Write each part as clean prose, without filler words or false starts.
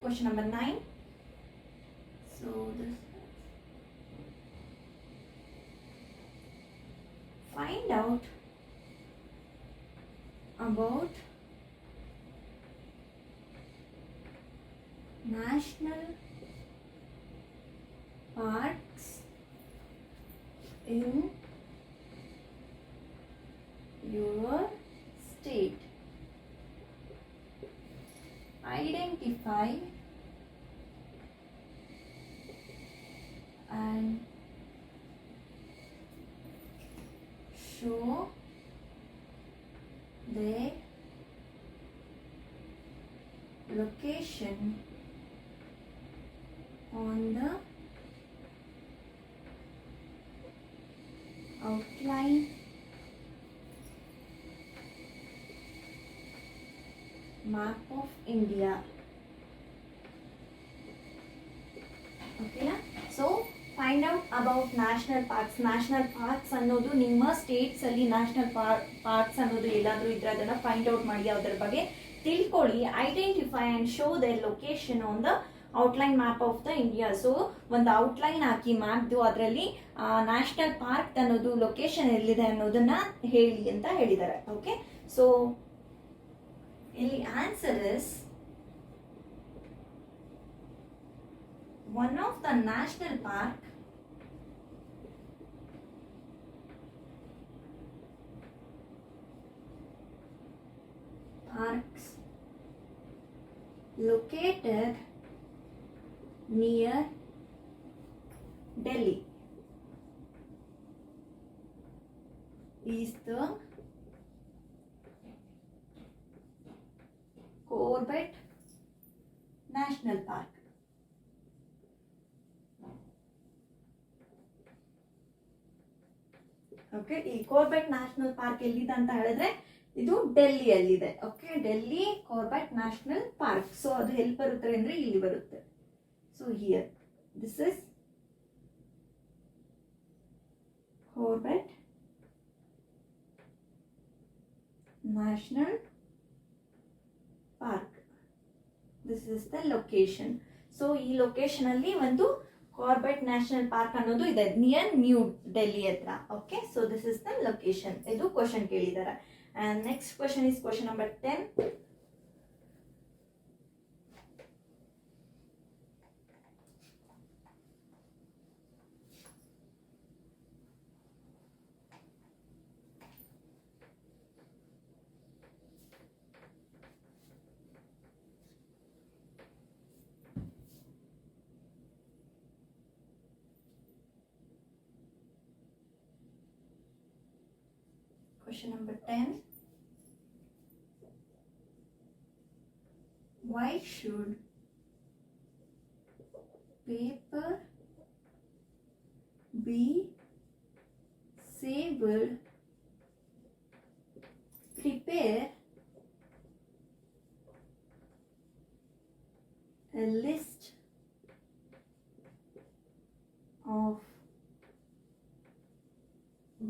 Question number 9. So this find out about national parks in your state. Identify and show their location on the outline map of India. Okay, so find out about national parks. National parks ಅನ್ನೋದು ನಿಮ್ಮ States ಅಲ್ಲಿ national parks ಅನ್ನೋದು ಎಲ್ಲಾದ್ರೂ ಇದ್ರೆ ಅದನ್ನ find out ಮಾಡಿ ಅದರ ಬಗ್ಗೆ ತಿಳ್ಕೊಳ್ಳಿ. Identify and show their location on the outline map of the India. So ಒಂದು ಔಟ್ಲೈನ್ ಹಾಕಿ ಮ್ಯಾಪ್ದು ಅದರಲ್ಲಿ ನ್ಯಾಷನಲ್ ಪಾರ್ಕ್ ಅನ್ನೋದು ಲೊಕೇಶನ್ ಎಲ್ಲಿದೆ ಅನ್ನೋದನ್ನ ಹೇಳಿ ಅಂತ ಹೇಳಿದ್ದಾರೆ. ಓಕೆ, ಸೊ ಇಲ್ಲಿ answer is one of the national parks located near Delhi is the Corbett National Park. Okay, ಈ ಕಾರ್ಬೆಟ್ ನ್ಯಾಷನಲ್ ಪಾರ್ಕ್ ಎಲ್ಲಿದೆ ಅಂತ ಹೇಳಿದ್ರೆ ಇದು ಡೆಲ್ಲಿಯಲ್ಲಿದೆ. Okay, Delhi Corbett National Park. So ಅದು ಎಲ್ಲಿ ಬರುತ್ತೆ ಅಂದ್ರೆ ಇಲ್ಲಿ ಬರುತ್ತೆ. So here this is Corbett National Park. This is the location. So ಈ ಲೊಕೇಶನ್ ಅಲ್ಲಿ ಒಂದು ಕಾರ್ಬೆಟ್ ನ್ಯಾಷನಲ್ ಪಾರ್ಕ್ ಅನ್ನೋದು ಇದೆ ನಿಯರ್ ನ್ಯೂ ಡೆಲ್ಲಿ ಹತ್ರ. Okay, so this is the location. ಇದು ಕ್ವಶನ್ ಕೇಳಿದ್ದಾರೆ. And next question is question number 10. Question number 10. Why should paper be saved? Prepare a list of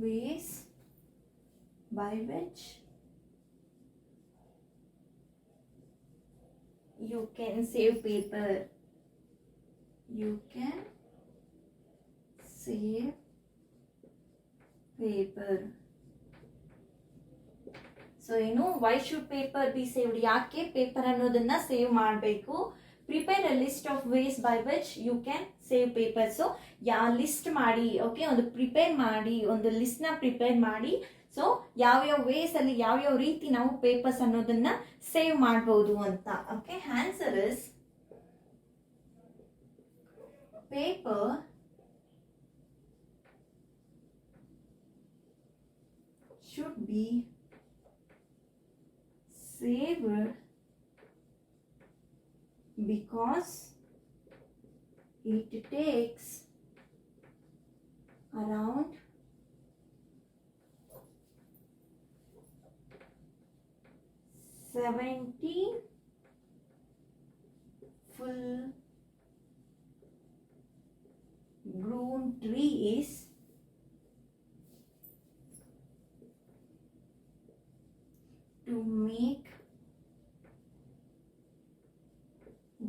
ways by which you can save paper. You can save paper. So ಏನು, why should paper be saved, ಯಾಕೆ paper ಅನ್ನೋದನ್ನ save ಮಾಡಬೇಕು. Prepare a list of ways by which you can save paper. So list ಮಾಡಿ, okay, ಒಂದು prepare ಮಾಡಿ, ಒಂದು list ನ prepare ಮಾಡಿ. ಸೊ ಯಾವ್ಯಾವ ವೇಸ್ ಅಲ್ಲಿ ಯಾವ್ಯಾವ ರೀತಿ ನಾವು ಪೇಪರ್ಸ್ ಅನ್ನೋದನ್ನ ಸೇವ್ ಮಾಡಬಹುದು ಅಂತ. Okay, answer is paper should be saved because it takes around 70 full grown trees to make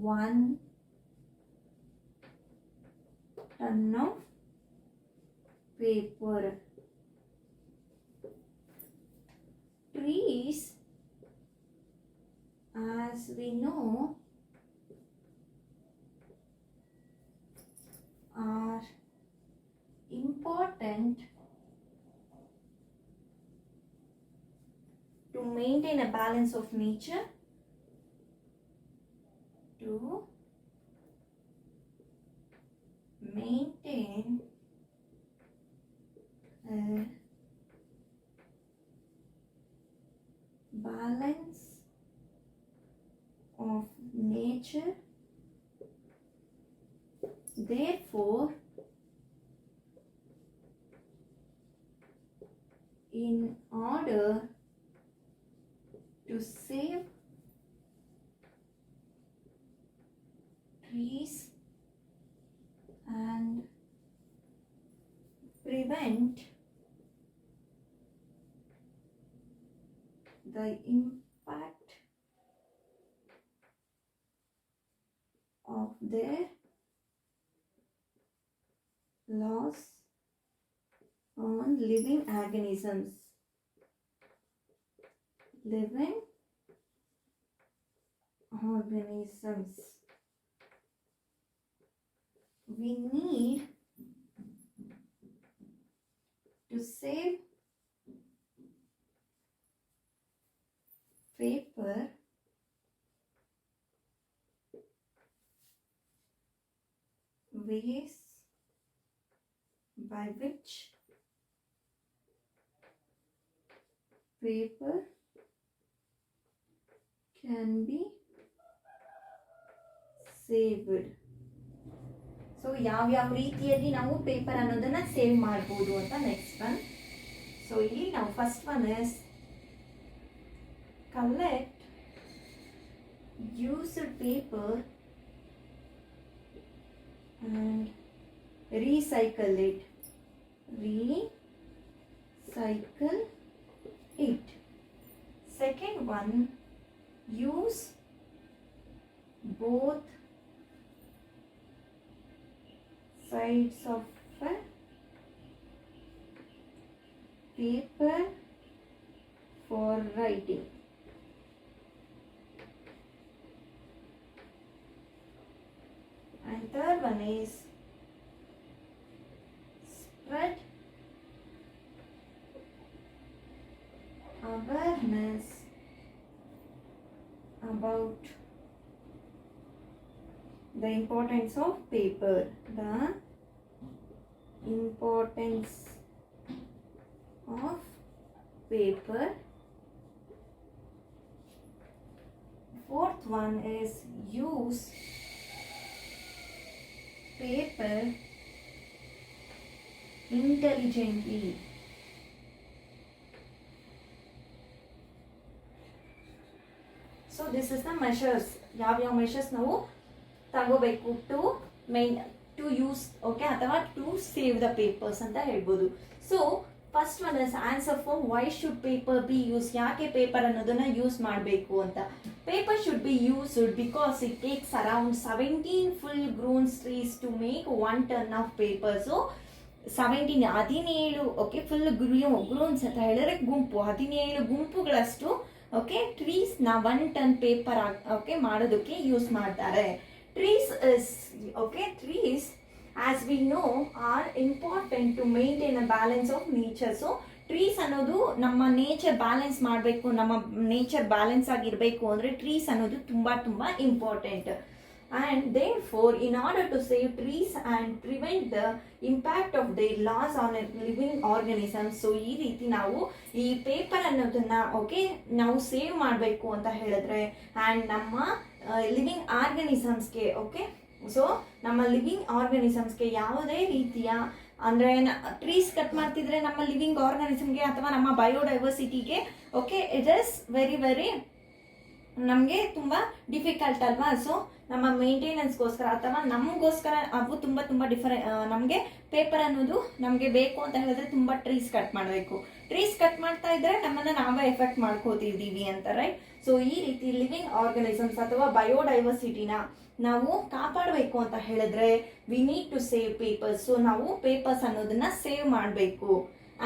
1 ton of paper. Trees, as we know, are important to maintain a balance of nature, to maintain a balance of nature. Therefore, in order to save trees and prevent the impact of their loss on living organisms. Living organisms. We need to save paper ways by which paper can be saved. So ಯಾವ್ಯಾವ ರೀತಿಯಲ್ಲಿ ನಾವು paper ಅನ್ನೋದನ್ನ save ಮಾಡ್ಬೋದು ಅಂತ next one. So ಇಲ್ಲಿ ನಾವು first one is collect used paper and recycle it. Recycle it. Second one, use both sides of a paper for writing. And third one is spread awareness about the importance of paper. The importance of paper. Fourth one is use paper intelligently. So this is the measures. ಯಾವ measures ನಾವು ತಗೋಬೇಕು to use okay ಅಥವಾ to save the papers ಅಂತ ಹೇಳ್ಬೋದು. So first one is answer for why should paper be use. ಯಾಕೆ paper ಅನ್ನೋದನ್ನ use ಮಾಡಬೇಕು ಅಂತ. Paper should be used because it takes around 17 full grown trees to make 1 ton of paper. So 17 okay full growns ಅಂತ ಹೇಳಿದ್ರೆ ಗುಂಪು 17 ಗುಂಪುಗಳಷ್ಟು okay trees ನ 1 ton paper okay ಮಾಡೋದಕ್ಕೆ use ಮಾಡ್ತಾರೆ. Trees as we know are important to maintain a balance of nature. So trees ಅನ್ನೋದು ನಮ್ಮ nature balance ಮಾಡಬೇಕು, ನಮ್ಮ ನೇಚರ್ ಬ್ಯಾಲೆನ್ಸ್ ಆಗಿರಬೇಕು ಅಂದರೆ ಟ್ರೀಸ್ ಅನ್ನೋದು ತುಂಬ ತುಂಬ important. And therefore, in order to save trees and prevent the impact of their loss on living organisms, so ಈ ರೀತಿ ನಾವು ಈ ಪೇಪರ್ ಅನ್ನೋದನ್ನ ಓಕೆ ನಾವು ಸೇವ್ ಮಾಡಬೇಕು ಅಂತ ಹೇಳಿದ್ರೆ ಆ್ಯಂಡ್ ನಮ್ಮ ಲಿವಿಂಗ್ ಆರ್ಗನಿಸಮ್ಸ್ಗೆ ಓಕೆ ಸೊ ನಮ್ಮ ಲಿವಿಂಗ್ ಆರ್ಗನಿಸಮ್ಸ್ಗೆ ಯಾವುದೇ ರೀತಿಯ ಅಂದರೆ ಟ್ರೀಸ್ ಕಟ್ ಮಾಡ್ತಿದ್ರೆ ನಮ್ಮ ಲಿವಿಂಗ್ ಆರ್ಗನಿಸಮ್ಗೆ ಅಥವಾ ನಮ್ಮ ಬಯೋಡೈವರ್ಸಿಟಿಗೆ okay it is very very ನಮಗೆ ತುಂಬ ಡಿಫಿಕಲ್ಟ್ ಅಲ್ವಾ. ಸೊ ನಮ್ಮ ಮೇಂಟೆನೆನ್ಸ್ಗೋಸ್ಕರ ಅಥವಾ ನಮಗೋಸ್ಕರ ಅವು ತುಂಬ ತುಂಬ ನಮಗೆ ಪೇಪರ್ ಅನ್ನೋದು ನಮಗೆ ಬೇಕು ಅಂತ ಹೇಳಿದ್ರೆ ತುಂಬ ಟ್ರೀಸ್ ಕಟ್ ಮಾಡಬೇಕು. ಟ್ರೀಸ್ ಕಟ್ ಮಾಡ್ತಾ ಇದ್ರೆ ನಮ್ಮನ್ನು ನಾವೇ ಎಫೆಕ್ಟ್ ಮಾಡ್ಕೋತಿದ್ದೀವಿ ಅಂತ ರೈಟ್. ಸೊ ಈ ರೀತಿ ಲಿವಿಂಗ್ ಆರ್ಗನಿಸಮ್ಸ್ ಅಥವಾ ಬಯೋಡೈವರ್ಸಿಟಿನ ನಾವು ಕಾಪಾಡಬೇಕು ಅಂತ ಹೇಳಿದ್ರೆ we need to save papers. So ನಾವು ಪೇಪರ್ಸ್ ಅನ್ನೋದನ್ನ ಸೇವ್ ಮಾಡಬೇಕು.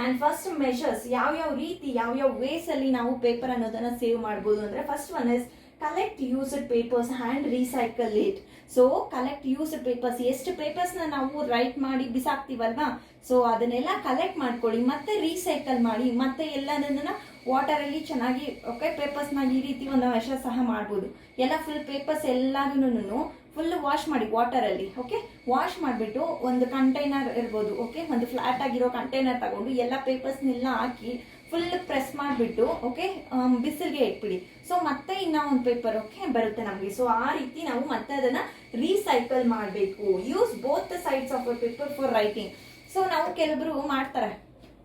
ಅಂಡ್ ಫಸ್ಟ್ ಮೆಷರ್ಸ್ ಯಾವ್ಯಾವ ರೀತಿ ಯಾವ್ಯಾವ ವೇಸ್ ಅಲ್ಲಿ ನಾವು ಪೇಪರ್ ಅನ್ನೋದನ್ನ ಸೇವ್ ಮಾಡ್ಬೋದು ಅಂದ್ರೆ first one is collect used papers and recycle it. So collect used papers, ಎಷ್ಟು ಪೇಪರ್ಸ್ನ ನಾವು ರೈಟ್ ಮಾಡಿ ಬಿಸಾಕ್ತಿವಲ್ವಾ, ಸೊ ಅದನ್ನೆಲ್ಲ ಕಲೆಕ್ಟ್ ಮಾಡ್ಕೊಳ್ಳಿ, ಮತ್ತೆ ರೀಸೈಕಲ್ ಮಾಡಿ, ಮತ್ತೆ ಎಲ್ಲದನ್ನ ವಾಟರಲ್ಲಿ ಚೆನ್ನಾಗಿ ಓಕೆ ಪೇಪರ್ಸ್ನ ಈ ರೀತಿ ಒಂದು ಮೆಷರ್ ಸಹ ಮಾಡ್ಬೋದು. ಎಲ್ಲ ಫುಲ್ ಪೇಪರ್ಸ್ ಎಲ್ಲದನ್ನು ಫುಲ್ ವಾಶ್ ಮಾಡಿ ವಾಟರಲ್ಲಿ. ಓಕೆ, ವಾಶ್ ಮಾಡಿಬಿಟ್ಟು ಒಂದು ಕಂಟೈನರ್ ಇರ್ಬೋದು, ಓಕೆ, ಒಂದು ಫ್ಲಾಟ್ ಆಗಿರೋ ಕಂಟೈನರ್ ತಗೊಂಡು ಎಲ್ಲ ಪೇಪರ್ಸ್ನೆಲ್ಲ ಹಾಕಿ ಫುಲ್ ಪ್ರೆಸ್ ಮಾಡಿಬಿಟ್ಟು ಓಕೆ ಬಿಸಿಲಿಗೆ ಇಟ್ಬಿಡಿ. ಸೊ ಮತ್ತೆ ಇನ್ನ ಒಂದು ಪೇಪರ್ ಓಕೆ ಬರುತ್ತೆ ನಮಗೆ. ಸೊ ಆ ರೀತಿ ನಾವು ಮತ್ತೆ ಅದನ್ನ ರೀಸೈಕಲ್ ಮಾಡಬೇಕು. Use both the sides of a paper for writing. So ನಾವು ಕೆಲವರು ಮಾಡ್ತಾರೆ,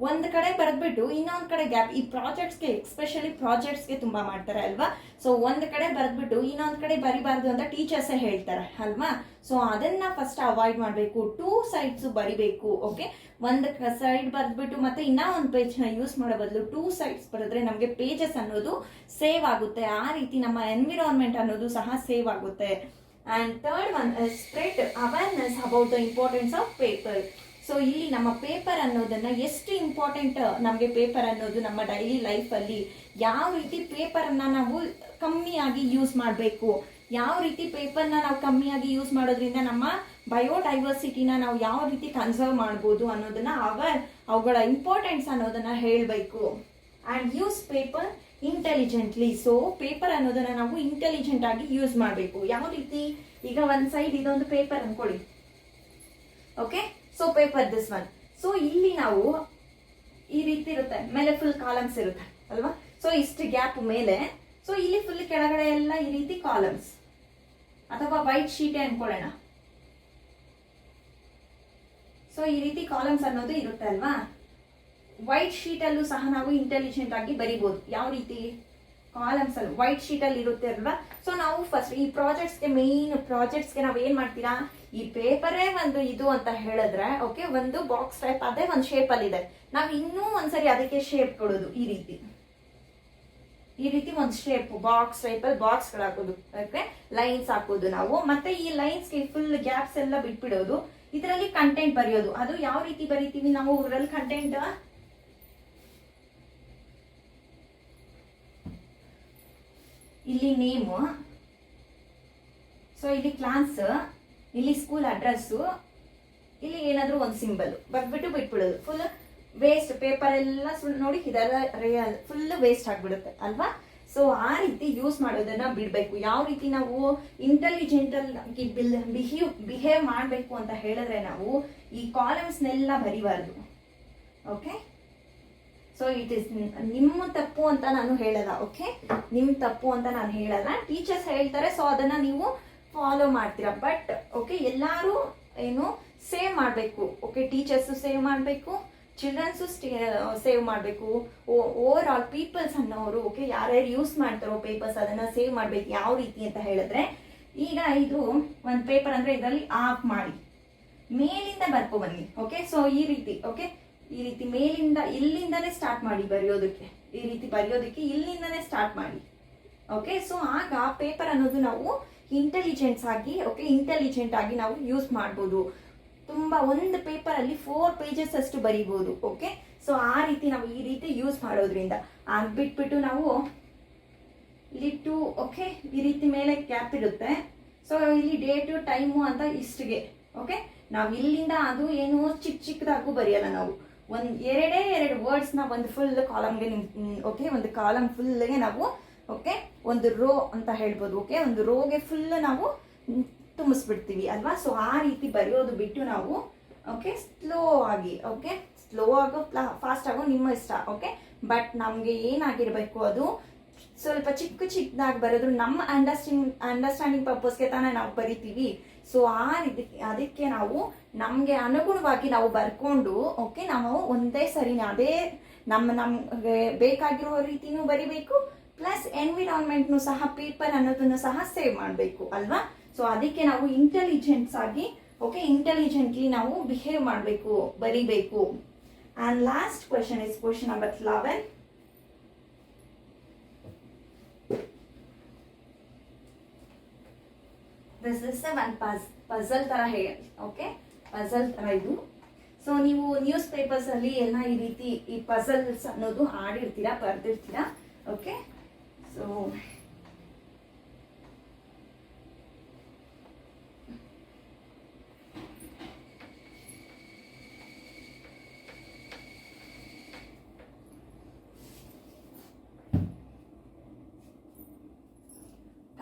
ಒಂದ್ ಕಡೆ ಬರೆದ್ಬಿಟ್ಟು ಇನ್ನೊಂದ್ ಕಡೆ ಗ್ಯಾಪ್. ಈ ಪ್ರಾಜೆಕ್ಟ್ಸ್ಗೆ ಎಸ್ಪೆಷಲಿ ಪ್ರಾಜೆಕ್ಟ್ಸ್ಗೆ ತುಂಬಾ ಮಾಡ್ತಾರೆ ಅಲ್ವಾ. ಸೊ ಒಂದ್ ಕಡೆ ಬರೆದ್ಬಿಟ್ಟು ಇನ್ನೊಂದ್ ಕಡೆ ಬರಿಬಾರ್ದು ಅಂತ ಟೀಚರ್ಸೇ ಹೇಳ್ತಾರೆ ಅಲ್ವಾ. ಸೊ ಅದನ್ನ ಫಸ್ಟ್ ಅವಾಯ್ಡ್ ಮಾಡಬೇಕು. 2 ಸೈಡ್ಸ್ ಬರಿಬೇಕು. ಓಕೆ, ಒಂದ್ ಸೈಡ್ ಬರೆದ್ಬಿಟ್ಟು ಮತ್ತೆ ಇನ್ನ ಒಂದು ಪೇಜ್ ನ ಯೂಸ್ ಮಾಡೋ ಬದಲು 2 ಸೈಡ್ಸ್ ಬರೆದ್ರೆ ನಮಗೆ ಪೇಜಸ್ ಅನ್ನೋದು ಸೇವ್ ಆಗುತ್ತೆ. ಆ ರೀತಿ ನಮ್ಮ ಎನ್ವಿರಾನ್ಮೆಂಟ್ ಅನ್ನೋದು ಸಹ ಸೇವ್ ಆಗುತ್ತೆ. And third one spread awareness about the importance of paper. So ಇಲ್ಲಿ ನಮ್ಮ ಪೇಪರ್ ಅನ್ನೋದನ್ನ ಎಷ್ಟು ಇಂಪಾರ್ಟೆಂಟ್ ನಮಗೆ ಪೇಪರ್ ಅನ್ನೋದು ನಮ್ಮ ಡೈಲಿ ಲೈಫಲ್ಲಿ, ಯಾವ ರೀತಿ ಪೇಪರನ್ನ ನಾವು ಕಮ್ಮಿಯಾಗಿ ಯೂಸ್ ಮಾಡಬೇಕು, ಯಾವ ರೀತಿ ಪೇಪರ್ನ ನಾವು ಕಮ್ಮಿಯಾಗಿ ಯೂಸ್ ಮಾಡೋದ್ರಿಂದ ನಮ್ಮ ಬಯೋಡೈವರ್ಸಿಟಿನ ನಾವು ಯಾವ ರೀತಿ ಕನ್ಸರ್ವ್ ಮಾಡ್ಬೋದು ಅನ್ನೋದನ್ನ ಅವುಗಳ ಇಂಪಾರ್ಟೆನ್ಸ್ ಅನ್ನೋದನ್ನ ಹೇಳಬೇಕು. And use paper intelligently. So paper ಅನ್ನೋದನ್ನ ನಾವು ಇಂಟೆಲಿಜೆಂಟ್ ಆಗಿ ಯೂಸ್ ಮಾಡಬೇಕು. ಯಾವ ರೀತಿ, ಈಗ ಒಂದ್ ಸೈಡ್ ಇದೊಂದು ಪೇಪರ್ ಅನ್ಕೊಳ್ಳಿ, okay, so paper this one. So ಇಲ್ಲಿ ನಾವು ಈ ರೀತಿ ಇರುತ್ತೆ, ಮೇಲೆ ಫುಲ್ ಕಾಲಮ್ಸ್ ಇರುತ್ತೆ ಅಲ್ವಾ. ಸೊ ಇಷ್ಟು ಗ್ಯಾಪ್ ಮೇಲೆ, ಸೊ ಇಲ್ಲಿ ಫುಲ್ ಕೆಳಗಡೆ ಎಲ್ಲ ಈ ರೀತಿ ಕಾಲಮ್ಸ್ ಅಥವಾ ವೈಟ್ ಶೀಟ್ ಅನ್ಕೊಳ್ಳೋಣ. ಸೊ ಈ ರೀತಿ ಕಾಲಮ್ಸ್ ಅನ್ನೋದು ಇರುತ್ತೆ ಅಲ್ವಾ. ವೈಟ್ ಶೀಟ್ ಅಲ್ಲೂ ಸಹ ನಾವು ಇಂಟೆಲಿಜೆಂಟ್ ಆಗಿ ಬರಿಬಹುದು. ಯಾವ ರೀತಿ, ಕಾಲಮ್ಸ್ ಅಲ್ಲಿ ವೈಟ್ ಶೀಟ್ ಅಲ್ಲಿ ಇರುತ್ತೆ ಅಲ್ವಾ. ಸೊ ನಾವು ಫಸ್ಟ್ ಈ ಪ್ರಾಜೆಕ್ಟ್ಸ್ಗೆ ಮೇನ್ ಪ್ರಾಜೆಕ್ಟ್ಸ್ಗೆ ನಾವ್ ಏನ್ ಮಾಡ್ತೀರಾ, ಈ ಪೇಪರೇ ಒಂದು ಇದು ಅಂತ ಹೇಳಿದ್ರೆ ಓಕೆ, ಒಂದು ಬಾಕ್ಸ್ ಟೈಪ್ ಅದೇ ಒಂದು ಶೇಪ್ ಅಲ್ಲಿ ಇದೆ, ನಾವ್ ಇನ್ನೂ ಒಂದ್ಸರಿ ಅದಕ್ಕೆ ಶೇಪ್ ಕೊಡೋದು. ಈ ರೀತಿ ಒಂದು ಶೇಪ್ ಬಾಕ್ಸ್ ಟೈಪ್ ಅಲ್ಲಿ ಬಾಕ್ಸ್ ಗಳು ಹಾಕೋದು, ಓಕೆ, ಲೈನ್ಸ್ ಹಾಕೋದು ನಾವು. ಮತ್ತೆ ಈ ಲೈನ್ಸ್ಗೆ ಫುಲ್ ಗ್ಯಾಪ್ಸ್ ಎಲ್ಲ ಬಿಟ್ಬಿಡೋದು, ಇದರಲ್ಲಿ ಕಂಟೆಂಟ್ ಬರೆಯೋದು. ಅದು ಯಾವ ರೀತಿ ಬರೀತೀವಿ ನಾವು ಊರಲ್ಲಿ ಕಂಟೆಂಟ್, ಇಲ್ಲಿ ನೇಮ್, ಸೊ ಇಲ್ಲಿ ಕ್ಲಾಸ್, ಇಲ್ಲಿ ಸ್ಕೂಲ್ ಅಡ್ರೆಸ್ಸು, ಇಲ್ಲಿ ಏನಾದ್ರೂ ಒಂದು ಸಿಂಬಲ್ ಬರ್ಬಿಟ್ಟು ಬಿಟ್ಬಿಡೋದು. ಫುಲ್ ವೇಸ್ಟ್ ಪೇಪರ್ ಎಲ್ಲ ನೋಡಿ ಇದೆಲ್ಲ ರಿಯಲ್ ಫುಲ್ ವೇಸ್ಟ್ ಆಗ್ಬಿಡುತ್ತೆ ಅಲ್ವಾ. ಸೊ ಆ ರೀತಿ ಯೂಸ್ ಮಾಡೋದನ್ನ ಬಿಡ್ಬೇಕು. ಯಾವ ರೀತಿ ನಾವು ಇಂಟೆಲಿಜೆಂಟ್ ಆಗಿ ಬಿಹೇವ್ ಮಾಡಬೇಕು ಅಂತ ಹೇಳಿದ್ರೆ ನಾವು ಈ ಕಾಲಮ್ಸ್ನೆಲ್ಲ ಬರಿಬಾರ್ದು. ಓಕೆ, ಸೊ ಇಟ್ ಇಸ್ ನಿಮ್ಮ ತಪ್ಪು ಅಂತ ನಾನು ಹೇಳಲ್ಲ. ಓಕೆ, ನಿಮ್ ತಪ್ಪು ಅಂತ ನಾನು ಹೇಳಲ್ಲ, ಟೀಚರ್ಸ್ ಹೇಳ್ತಾರೆ, ಸೊ ಅದನ್ನ ನೀವು ಫಾಲೋ ಮಾಡ್ತೀರಾ. ಬಟ್ ಓಕೆ, ಎಲ್ಲಾರು ಏನು ಸೇವ್ ಮಾಡಬೇಕು. ಓಕೆ, ಟೀಚರ್ಸ್ ಸೇವ್ ಮಾಡಬೇಕು, ಚಿಲ್ಡ್ರನ್ಸು ಸೇವ್ ಮಾಡಬೇಕು, ಓವರ್ ಆಲ್ ಪೀಪಲ್ಸ್ ಅನ್ನೋರು ಓಕೆ ಯಾರ್ಯಾರು ಯೂಸ್ ಮಾಡ್ತಾರೋ ಪೇಪರ್ಸ್ ಅದನ್ನ ಸೇವ್ ಮಾಡ್ಬೇಕು. ಯಾವ ರೀತಿ ಅಂತ ಹೇಳಿದ್ರೆ, ಈಗ ಇದು ಒಂದು ಪೇಪರ್ ಅಂದ್ರೆ ಇದರಲ್ಲಿ ಆಫ್ ಮಾಡಿ ಮೇಲಿಂದ ಬರ್ಕೊ ಬನ್ನಿ. ಓಕೆ, ಸೊ ಈ ರೀತಿ ಓಕೆ, ಈ ರೀತಿ ಮೇಲಿಂದ ಇಲ್ಲಿಂದಾನೇ ಸ್ಟಾರ್ಟ್ ಮಾಡಿ ಬರೆಯೋದಕ್ಕೆ. ಈ ರೀತಿ ಬರೆಯೋದಕ್ಕೆ ಇಲ್ಲಿಂದಾನೇ ಸ್ಟಾರ್ಟ್ ಮಾಡಿ. ಓಕೆ, ಸೊ ಆಗ ಪೇಪರ್ ಅನ್ನೋದು ನಾವು ಇಂಟೆಲಿಜೆಂಟ್ ಆಗಿ ನಾವು ಯೂಸ್ ಮಾಡ್ಬೋದು. ತುಂಬಾ ಒಂದು ಪೇಪರ್ ಅಲ್ಲಿ 4 ಪೇಜಸ್ ಅಷ್ಟು ಬರೀಬಹುದು. ಓಕೆ, ಸೊ ಆ ರೀತಿ ನಾವು ಈ ರೀತಿ ಯೂಸ್ ಮಾಡೋದ್ರಿಂದ ಬಿಟ್ಬಿಟ್ಟು ನಾವು ಇಲ್ಲಿ 2 ಓಕೆ ಈ ರೀತಿ ಮೇಲೆ ಕ್ಯಾಪ್ ಇರುತ್ತೆ. ಸೊ ಇಲ್ಲಿ ಡೇಟು ಟೈಮು ಅಂತ ಇಷ್ಟಿಗೆ ಓಕೆ, ನಾವು ಇಲ್ಲಿಂದ ಅದು ಏನು ಚಿಕ್ಕದಾಗೂ ಬರೆಯಲ್ಲ. ನಾವು ಎರಡೇ ವರ್ಡ್ಸ್ ನ ಒಂದು ಫುಲ್ ಕಾಲಮ್ಗೆ ಓಕೆ, ಒಂದು ಕಾಲಮ್ ಫುಲ್ಗೆ ನಾವು ಓಕೆ ಒಂದು ರೋ ಅಂತ ಹೇಳ್ಬೋದು. ಓಕೆ, ಒಂದು ರೋಗೆ ಫುಲ್ ನಾವು ತುಂಬಿಸ್ಬಿಡ್ತೀವಿ ಅಲ್ವಾ. ಸೊ ಆ ರೀತಿ ಬರೆಯೋದು ಬಿಟ್ಟು ನಾವು ಓಕೆ ಸ್ಲೋ ಆಗೋ ಫಾಸ್ಟ್ ಆಗೋ ನಿಮ್ಮ ಇಷ್ಟ. ಓಕೆ, ಬಟ್ ನಮ್ಗೆ ಏನಾಗಿರ್ಬೇಕು, ಅದು ಸ್ವಲ್ಪ ಚಿಕ್ಕದಾಗಿ ಬರೋದು ನಮ್ಮ ಅಂಡರ್ಸ್ಟ್ಯಾಂಡಿಂಗ್ ಪರ್ಪಸ್ಗೆ ತಾನೇ ನಾವು ಬರಿತೀವಿ. ಸೊ ಆ ರೀತಿ ಅದಕ್ಕೆ ನಾವು ನಮ್ಗೆ ಅನುಗುಣವಾಗಿ ನಾವು ಬರ್ಕೊಂಡು ಓಕೆ ನಾವು ಒಂದೇ ಸರಿ ಅದೇ ನಮ್ಗೆ ಬೇಕಾಗಿರೋ ರೀತಿನೂ ಬರಿಬೇಕು, ಪ್ಲಸ್ ಎನ್ವಿರಾನ್ಮೆಂಟ್ನು ಸಹ ಪೇಪರ್ ಅನ್ನೋದನ್ನು ಸಹ ಸೇವ್ ಮಾಡಬೇಕು ಅಲ್ವಾ. ಸೊ ಅದಕ್ಕೆ ನಾವು ಇಂಟೆಲಿಜೆಂಟ್ಲಿ ನಾವು ಬಿಹೇವ್ ಮಾಡಬೇಕು, ಬರಿಬೇಕು. And last question is question number 11. This is one puzzle ಥರ ಹೇಳಿ, ಓಕೆ, ಪಜಲ್ ಥರ ಇದು. ಸೊ ನೀವು ನ್ಯೂಸ್ ಪೇಪರ್ಸಲ್ಲಿ ಎಲ್ಲ ಈ ರೀತಿ ಈ ಪಜಲ್ಸ್ ಅನ್ನೋದು ಆಡಿರ್ತೀರಾ, ಬರ್ದಿರ್ತೀರಾ, okay. So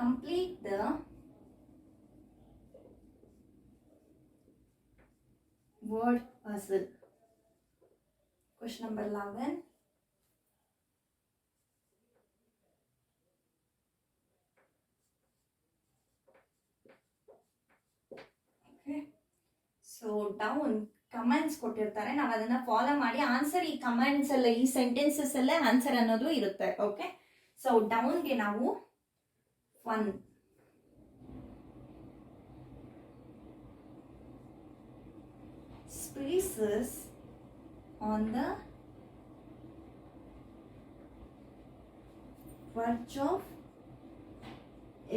complete the word puzzle. Question number 11. Okay. So down comments ಕೊಟ್ಟಿರ್ತಾರೆ, ನಾವು ಅದನ್ನ ಫಾಲೋ ಮಾಡಿ ಆನ್ಸರ್ ಈ ಕಮೆಂಟ್ಸ್ ಎಲ್ಲ ಈ ಸೆಂಟೆನ್ಸಸ್ ಅಲ್ಲೇ ಆನ್ಸರ್ ಅನ್ನೋದು ಇರುತ್ತೆ, ಓಕೆ. ಸೊ ಡೌನ್ಗೆ ನಾವು 1 species on the verge of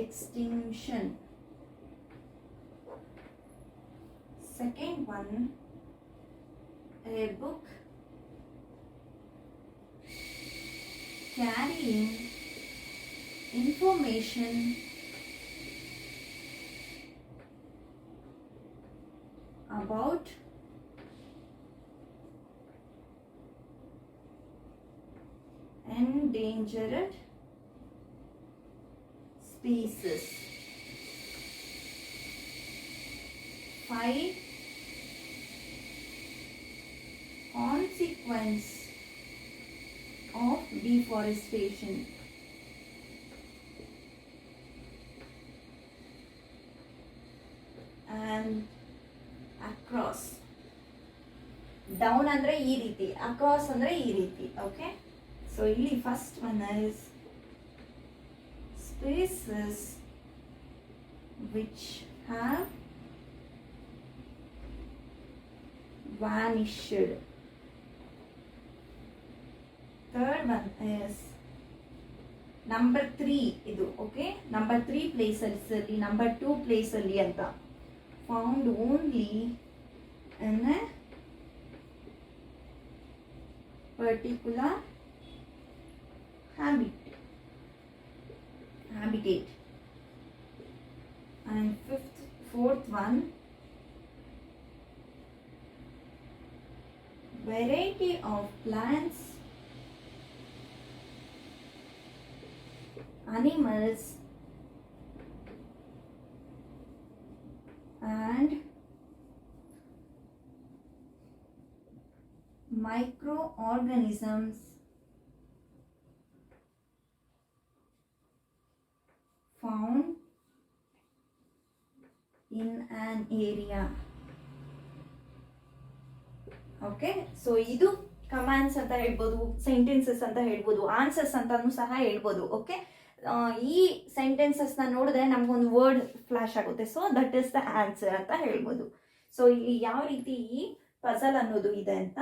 extinction. Second one, a book carrying information about endangered species. 5, consequence of deforestation. And across. Down andre ee ರೀತಿ, across andre ee ರೀತಿ, okay. So ಇಲ್ಲಿ first one is species which have vanished. Third one is number 3 ಇದು, okay. Number 3 place ಅಲ್ಲಿ, number 2 place ಅಲ್ಲಿ ಅಂತ, found only in a particular habitat. And fourth one, variety of plants, animals and microorganisms found in an area. Okay. So ಇದು commands ಅಂತ ಹೇಳ್ಬೋದು, sentences ಅಂತ ಹೇಳ್ಬೋದು, answers ಅಂತಾನು ಸಹ ಹೇಳ್ಬೋದು, ಓಕೆ. ಈ ಸೆಂಟೆನ್ಸಸ್ನ ನೋಡಿದ್ರೆ ನಮಗೊಂದು ವರ್ಡ್ ಫ್ಲಾಶ್ ಆಗುತ್ತೆ, so that is the answer ಅಂತ ಹೇಳ್ಬೋದು. ಸೊ ಇಲ್ಲಿ ಯಾವ ರೀತಿ ಈ ಪಜಲ್ ಅನ್ನೋದು ಇದೆ ಅಂತ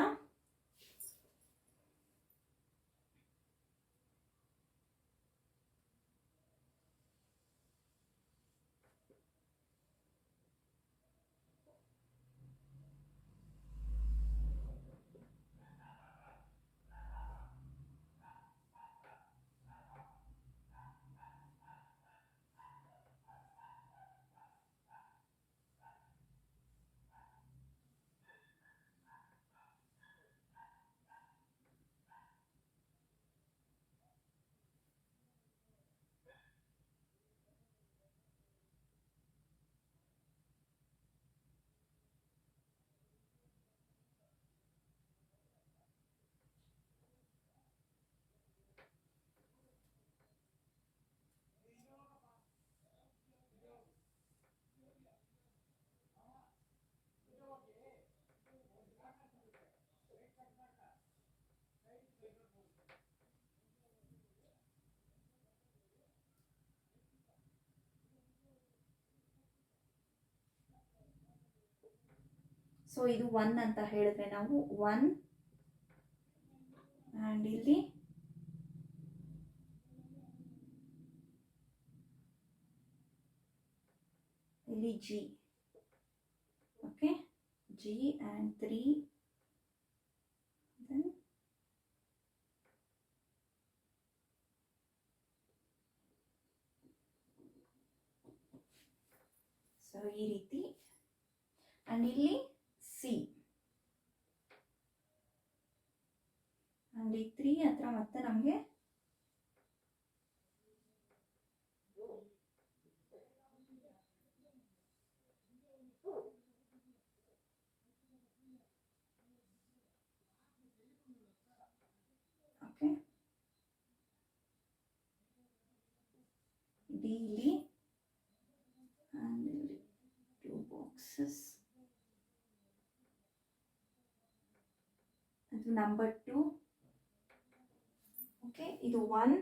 ಸೊ ಇದು 1 ಅಂತ ಹೇಳಿದ್ರೆ ನಾವು 1 ಆ್ಯಂಡ್ ಇಲ್ಲಿ ಇಲ್ಲಿ G. Okay, G and 3, then so ಈ ರೀತಿ. ಅಂಡ್ ಇಲ್ಲಿ C ಅಂಡ್ ಈ 3 ಹತ್ರ ಮತ್ತೆ ನಮಗೆ ಓಕೆ D ಇಲ್ಲಿ and 2 boxes. ಅದು ನಂಬರ್ 2. ಓಕೆ, ಇದು 1,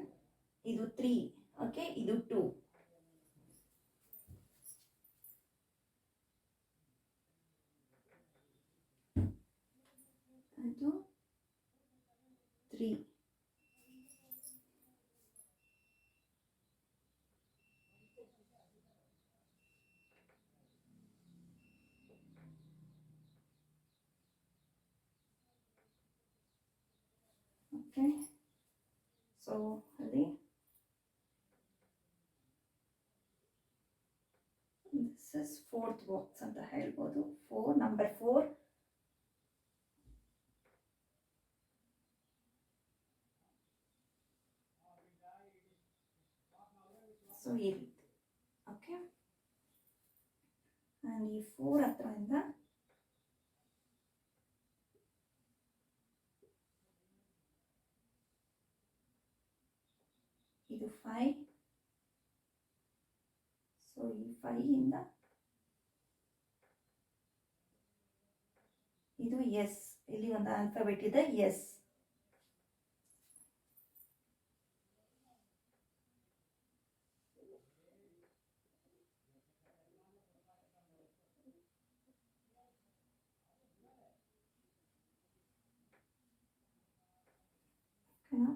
ಇದು 3, ಓಕೆ, ಇದು 2. ಅದು 3. ಓಕೆ, ಸೊ ಅಲ್ಲಿ ದಿಸ್ ಇಸ್ 4th ಬಾಕ್ಸ್ ಅಂತ ಹೇಳ್ಬೋದು. 4, ನಂಬರ್ 4. ಸೊ ಈ ರೀತಿ. ಓಕೆ, ಆ್ಯಂಡ್ ಈ 4 ಹತ್ರದಿಂದ ಇದು 5. ಸೊ ಈ 5 ಇಂದ ಇದು S. ಇಲ್ಲಿ ಒಂದು ಆಲ್ಫಾಬೆಟ್ ಇದೆ S. ಓಕೆನಾ?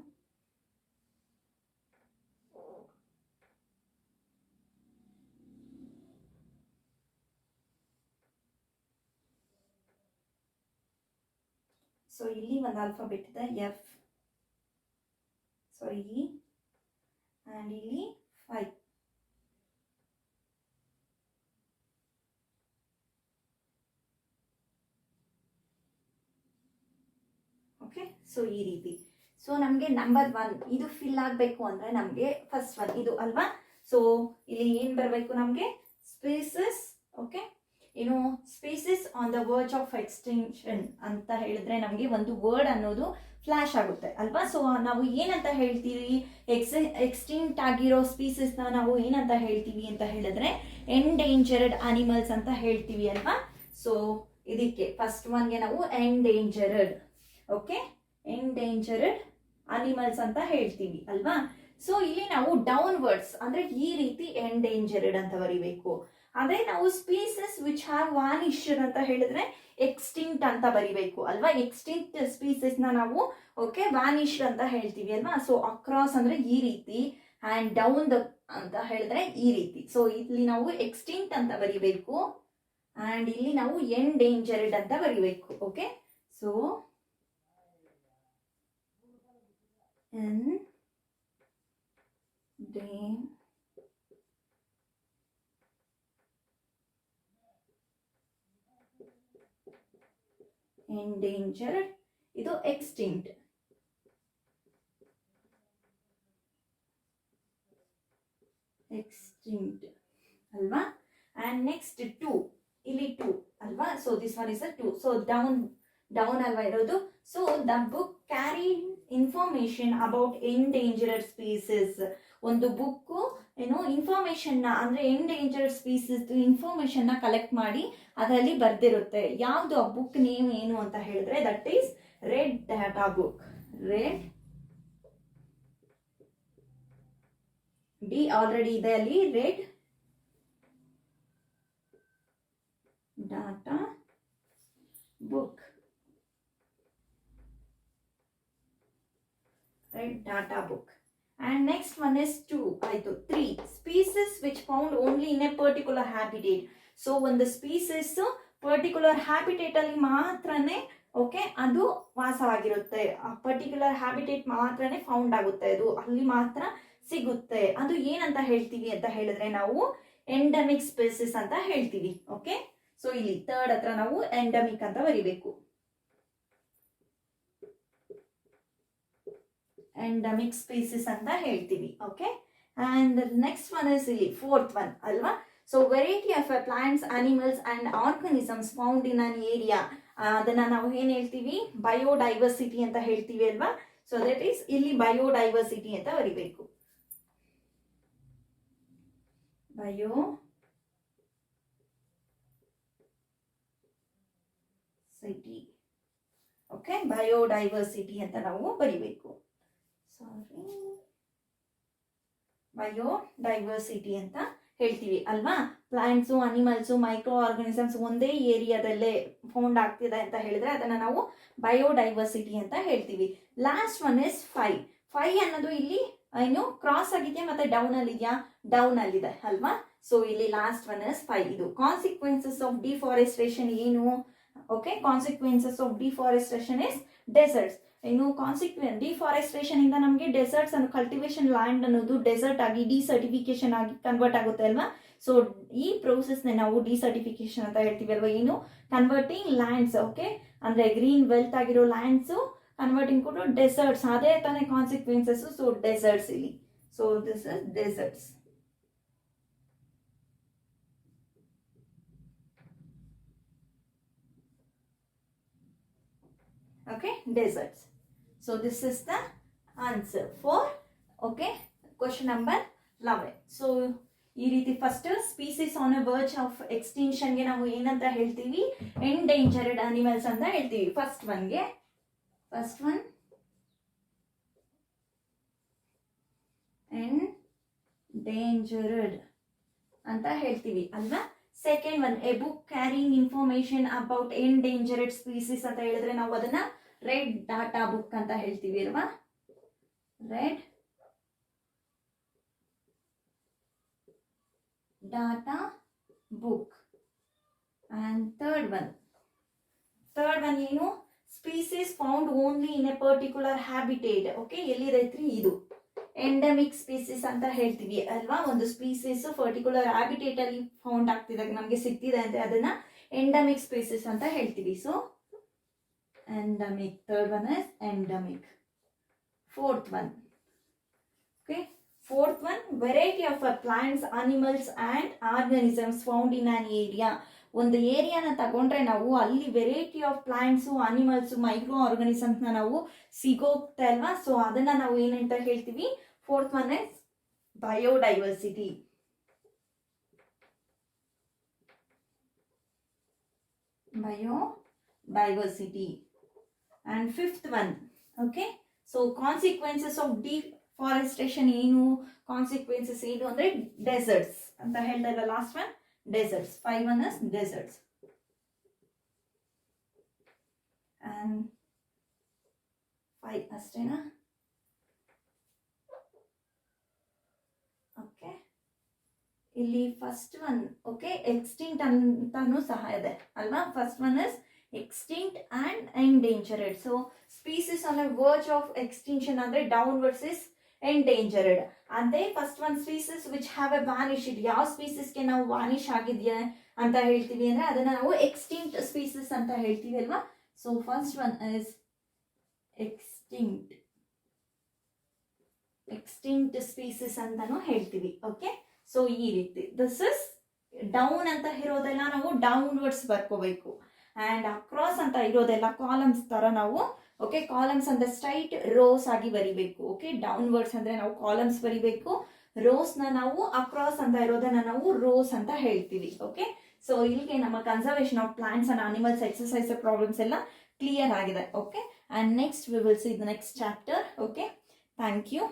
ಸೊ ಇಲ್ಲಿ ಒಂದು ಆಲ್ಫಾಬೆಟ್ ಇದೆ F. ಸೊ E ಆ್ಯಂಡ್ ಇಲ್ಲಿ 5. ಓಕೆ, ಸೊ ಈ ರೀತಿ. ಸೊ ನಮಗೆ ನಂಬರ್ 1 ಇದು ಫಿಲ್ ಆಗಬೇಕು ಅಂದರೆ ನಮಗೆ ಫಸ್ಟ್ 1 ಇದು ಅಲ್ವಾ. ಸೊ ಇಲ್ಲಿ ಏನು ಬರಬೇಕು ನಮಗೆ? ಸ್ಪೇಸಸ್. ಓಕೆ, ಏನು spaces on the verge of extension ಅಂತ ಹೇಳಿದ್ರೆ ನಮಗೆ ಒಂದು ವರ್ಡ್ ಅನ್ನೋದು ಫ್ಲಾಶ್ ಆಗುತ್ತೆ ಅಲ್ವಾ. ಸೊ ನಾವು ಏನಂತ ಹೇಳ್ತೀವಿ? ಎಕ್ಸ್ಟಿಂಕ್ಟ್ ಆಗಿರೋ ಸ್ಪೀಸಸ್ನ ನಾವು ಏನಂತ ಹೇಳ್ತೀವಿ ಅಂತ ಹೇಳಿದ್ರೆ ಎಂಡೇಂಜರ್ಡ್ ಅನಿಮಲ್ಸ್ ಅಂತ ಹೇಳ್ತೀವಿ ಅಲ್ವಾ. ಸೊ ಇದಕ್ಕೆ ಫಸ್ಟ್ ಒನ್ಗೆ ನಾವು ಎಂಡೇಂಜರ್ಡ್, ಓಕೆ, ಎಂಡೇಂಜರ್ಡ್ ಅನಿಮಲ್ಸ್ ಅಂತ ಹೇಳ್ತೀವಿ ಅಲ್ವಾ. ಸೊ ಇಲ್ಲಿ ನಾವು ಡೌನ್ ವರ್ಡ್ಸ್ ಅಂದ್ರೆ ಈ ರೀತಿ ಎಂಡೇಂಜರ್ಡ್ ಅಂತ ಬರಿಬೇಕು. ಅದೇ ನಾವು ಸ್ಪೀಸಸ್ ವಿಚ್ ಹ್ಯಾವ್ ವಾನಿಶ್ಡ್ ಅಂತ ಹೇಳಿದ್ರೆ ಎಕ್ಸ್ಟಿಂಕ್ಟ್ ಅಂತ ಬರಿಬೇಕು ಅಲ್ವಾ. ಎಕ್ಸ್ಟಿಂಕ್ಟ್ ಸ್ಪೀಸಸ್ ನ ನಾವು ಓಕೆ ವ್ಯಾನಿಶ್ಡ್ ಅಂತ ಹೇಳ್ತೀವಿ ಅಲ್ವಾ. ಸೊ ಅಕ್ರಾಸ್ ಅಂದ್ರೆ ಈ ರೀತಿ ಅಂಡ್ ಡೌನ್ ದ ಅಂತ ಹೇಳಿದ್ರೆ ಈ ರೀತಿ. ಸೊ ಇಲ್ಲಿ ನಾವು ಎಕ್ಸ್ಟಿಂಕ್ಟ್ ಅಂತ ಬರಿಬೇಕು ಅಂಡ್ ಇಲ್ಲಿ ನಾವು ಎಂಡೇಂಜರ್ಡ್ ಅಂತ ಬರಿಬೇಕು. ಓಕೆ, ಸೊ ಎಂಡೇಂಜರ್ಡ್, ಇದು ಎಕ್ಸ್ಟಿಂಕ್ಟ್. ಎಕ್ಸ್ಟಿಂಕ್ಟ್ ಅಲ್ವಾ. ಅಂಡ್ ನೆಕ್ಸ್ಟ್ 2, ಇಲ್ಲಿ 2 ಅಲ್ವಾ. So this one is a 2. So down ಅಲ್ವಾ ಇರೋದು. So the book carry information about endangered species. ಒಂದು ಬುಕ್ಕು ಏನು ಇನ್ಫಾರ್ಮೇಶನ್ ನ ಅಂದ್ರೆ ಎಂಡೇಂಜರ್ಡ್ ಸ್ಪೀಸಸ್ ಇನ್ಫಾರ್ಮೇಶನ್ ನ ಕಲೆಕ್ಟ್ ಮಾಡಿ ಅದರಲ್ಲಿ ಬರ್ದಿರುತ್ತೆ. ಯಾವ್ದು ಆ ಬುಕ್ ನೇಮ್ ಏನು ಅಂತ ಹೇಳಿದ್ರೆ that is red data book. Red D already ಇದೆ ಅಲ್ಲಿ, red data book. Red data book. and next one is 2 ಆಯ್ತು. 3 species which found only in a particular habitat. So ಒಂದು ಸ್ಪೀಸೀಸ್ ಪರ್ಟಿಕ್ಯುಲರ್ ಹ್ಯಾಬಿಟೇಟ್ ಅಲ್ಲಿ ಮಾತ್ರನೇ okay ಅದು ವಾಸವಾಗಿರುತ್ತೆ, ಆ particular habitat ಮಾತ್ರನೇ found ಆಗುತ್ತೆ, ಅದು ಅಲ್ಲಿ ಮಾತ್ರ ಸಿಗುತ್ತೆ. ಅದು ಏನಂತ ಹೇಳ್ತೀವಿ ಅಂತ ಹೇಳಿದ್ರೆ ನಾವು ಎಂಡಮಿಕ್ ಸ್ಪೀಸೀಸ್ ಅಂತ ಹೇಳ್ತೀವಿ. ಓಕೆ, ಸೊ ಇಲ್ಲಿ ಥರ್ಡ್ ಹತ್ರ ನಾವು ಎಂಡಮಿಕ್ ಅಂತ ಬರಿಬೇಕು, ಎಂಡಮಿಕ್ ಸ್ಪೀಸೀಸ್ ಅಂತ ಹೇಳ್ತೀವಿ. Okay, and next one is ಇಲ್ಲಿ ಫೋರ್ತ್ ಒನ್ ಅಲ್ವಾ. So variety of plants, animals and organisms found in an area, ಅದನ್ನ ನಾವು ಏನ್ ಹೇಳ್ತೀವಿ, ಬಯೋಡೈವರ್ಸಿಟಿ ಅಂತ ಹೇಳ್ತೀವಿ ಅಲ್ವಾ. ಸೊ ದಟ್ ಈಸ್ ಇಲ್ಲಿ ಬಯೋಡೈವರ್ಸಿಟಿ ಅಂತ ಬರಿಬೇಕು, ಬಯೋ ಸಿಟಿ. ಓಕೆ, ಬಯೋಡೈವರ್ಸಿಟಿ ಅಂತ ನಾವು ಬರಿಬೇಕು. ಸಾರಿ, ಬಯೋಡೈವರ್ಸಿಟಿ ಅಂತ ಹೇಳ್ತೀವಿ ಅಲ್ವಾ. ಪ್ಲಾಂಟ್ಸು, ಅನಿಮಲ್ಸು, ಮೈಕ್ರೋ ಆರ್ಗನಿಸಮ್ಸ್ ಒಂದೇ ಏರಿಯಾದಲ್ಲೇ ಫೌಂಡ್ ಆಗ್ತಿದೆ ಅಂತ ಹೇಳಿದ್ರೆ ಅದನ್ನ ನಾವು ಬಯೋಡೈವರ್ಸಿಟಿ ಅಂತ ಹೇಳ್ತೀವಿ. Last one is 5. 5 ಅನ್ನೋದು ಇಲ್ಲಿ ಏನು ಕ್ರಾಸ್ ಆಗಿದೆಯಾ ಮತ್ತೆ ಡೌನ್ ಅಲ್ಲಿ ಇದೆಯಾ, ಡೌನ್ ಅಲ್ಲಿ ಇದೆ ಅಲ್ವಾ. ಸೊ ಇಲ್ಲಿ ಲಾಸ್ಟ್ ಒನ್ ಇಸ್ 5. ಇದು ಕಾನ್ಸಿಕ್ವೆನ್ಸಸ್ ಆಫ್ ಡಿಫಾರೆಸ್ಟೇಷನ್ ಏನು, okay, consequences of deforestation is deserts. ಇನ್ನು ಡಿಫಾರೆಸ್ಟೇಷನ್ ಇಂದ ನಮಗೆ ಡೆಸರ್ಟ್ಸ್ ಅನ್ನು, ಕಲ್ಟಿವೇಶನ್ ಲ್ಯಾಂಡ್ ಅನ್ನೋದು ಡೆಸರ್ಟ್ ಆಗಿ ಡಿಸರ್ಟಿಫಿಕೇಶನ್ ಆಗಿ ಕನ್ವರ್ಟ್ ಆಗುತ್ತೆ ಅಲ್ವಾ. ಸೊ ಈ ಪ್ರೋಸೆಸ್ ನಾವು ಡಿಸರ್ಟಿಫಿಕೇಶನ್ ಅಂತ ಹೇಳ್ತೀವಿ ಅಲ್ವಾ. ಏನು ಕನ್ವರ್ಟಿಂಗ್ ಲ್ಯಾಂಡ್ಸ್, ಓಕೆ, ಅಂದ್ರೆ ಗ್ರೀನ್ ವೆಲ್ತ್ ಆಗಿರೋ ಲ್ಯಾಂಡ್ಸ್ ಕನ್ವರ್ಟಿಂಗ್ ಕೂಡ ಡೆಸರ್ಟ್ಸ್, ಅದೇ ತಾನೇ ಕಾನ್ಸಿಕ್ವೆನ್ಸಸ್. ಸೊ ಡೆಸರ್ಟ್ಸ್ ಇಲ್ಲಿ, so this is deserts. Okay, deserts. So this is the answer for okay question number 11. So ಈ ರೀತಿ first species on A verge of extinction ಗೆ ನಾವು ಏನಂತ ಹೇಳ್ತೀವಿ, ಎಂಡೇಂಜರ್ಡ್ ಅನಿಮಲ್ಸ್ ಅಂತ ಹೇಳ್ತೀವಿ. ಫಸ್ಟ್ ಒನ್ ಎಂಡೇಂಜರ್ಡ್ ಅಂತ ಹೇಳ್ತೀವಿ ಅಲ್ವಾ. Second one a book carrying information about endangered species ಅಂತ ಹೇಳಿದ್ರೆ ನಾವು ಅದನ್ನ ರೆಡ್ ಡಾಟಾ ಬುಕ್ ಅಂತ ಹೇಳ್ತೀವಿ ಅಲ್ವಾ, red data book. And third one ಏನು, species found only in a particular habitat. Okay, ಎಲ್ಲಿರೈತ್ರಿ ಇದು ಎಂಡಮಿಕ್ ಸ್ಪೀಸೀಸ್ ಅಂತ ಹೇಳ್ತೀವಿ ಅಲ್ವಾ. ಒಂದು ಸ್ಪೀಸೀಸ್ ಪರ್ಟಿಕ್ಯುಲರ್ ಹ್ಯಾಬಿಟೇಟ್ ಅಲ್ಲಿ ಫೌಂಡ್ ಆಗ್ತಿದಾಗ ನಮಗೆ ಸಿಗ್ತಿದೆ ಅಂದ್ರೆ ಅದನ್ನ ಎಂಡಮಿಕ್ ಸ್ಪೀಸೀಸ್ ಅಂತ ಹೇಳ್ತೀವಿ. So endemic, third one is endemic. Fourth one, okay, fourth one variety of plants, animals and organisms found in an area. ಒಂದು ಏರಿಯಾನ ತಗೊಂಡ್ರೆ ನಾವು ಅಲ್ಲಿ variety of plants, animals, micro organisms ನಾವು ಸಿಗೋಗ್ತಾ ಅಲ್ವಾ. ಸೊ ಅದನ್ನ ನಾವು ಏನಂತ ಹೇಳ್ತೀವಿ, fourth one is biodiversity. Biodiversity. And fifth one, okay, so consequences of deforestation ಏನು, ಕಾನ್ಸಿಕ್ವೆನ್ಸಸ್ ಏನು ಅಂದ್ರೆ ಡೆಸರ್ಟ್ಸ್ ಅಂತ ಹೇಳ್ದಲ್ಲ last one, deserts. 5 one is deserts. And 5 ಅಷ್ಟೇನಾ. ಓಕೆ, ಇಲ್ಲಿ ಫಸ್ಟ್ ಒನ್ ಓಕೆ ಎಕ್ಸ್ಟಿಂಕ್ಟ್ ಅಂತಾನು ಸಹ ಇದೆ ಅಲ್ವಾ. First one is extinct and endangered. So species on A verge of extinction ಅಂದ್ರೆ ಡೌನ್ವರ್ಡ್ಸ್ ಇಸ್ ಎಂಡೇಂಜರ್ಡ್. ಅದೇ first one species which have A vanished, ಯಾವ ಸ್ಪೀಸೀಸ್ಗೆ ನಾವು ವ್ಯಾನಿಶ್ ಆಗಿದೆಯಾ ಅಂತ ಹೇಳ್ತೀವಿ ಅಂದ್ರೆ ಅದನ್ನ ನಾವು ಎಕ್ಸ್ಟಿಂಕ್ಟ್ ಸ್ಪೀಸೀಸ್ ಅಂತ ಹೇಳ್ತೀವಿ ಅಲ್ವಾ. So first one is extinct species ಅಂತಾನು ಹೇಳ್ತೀವಿ. ಓಕೆ, ಸೊ ಈ ರೀತಿ ದಿಸ್ ಇಸ್ ಡೌನ್ ಅಂತ ಇರೋದೆಲ್ಲ ನಾವು ಡೌನ್ವರ್ಡ್ಸ್ ಬರ್ಕೋಬೇಕು, ಅಂಡ್ ಅಕ್ರಾಸ್ ಅಂತ ಇರೋದೆಲ್ಲ ಕಾಲಮ್ಸ್ ತರ ನಾವು ಓಕೆ, ಕಾಲಮ್ಸ್ ಅಂದ್ರೆ ಸ್ಟ್ರೈಟ್ ರೋಸ್ ಆಗಿ ಬರಿಬೇಕು. ಓಕೆ, ಡೌನ್ವರ್ಡ್ಸ್ ಅಂದ್ರೆ ನಾವು ಕಾಲಮ್ಸ್ ಬರಿಬೇಕು, ರೋಸ್ ನ ನಾವು ಅಕ್ರಾಸ್ ಅಂತ ಇರೋದನ್ನ ನಾವು ರೋಸ್ ಅಂತ ಹೇಳ್ತೀವಿ. ಓಕೆ, ಸೊ ಇಲ್ಲಿಗೆ ನಮ್ಮ conservation of plants and animals exercise problems ಎಲ್ಲ ಕ್ಲಿಯರ್ ಆಗಿದೆ. Okay, and next we will see the next chapter. Okay, thank you.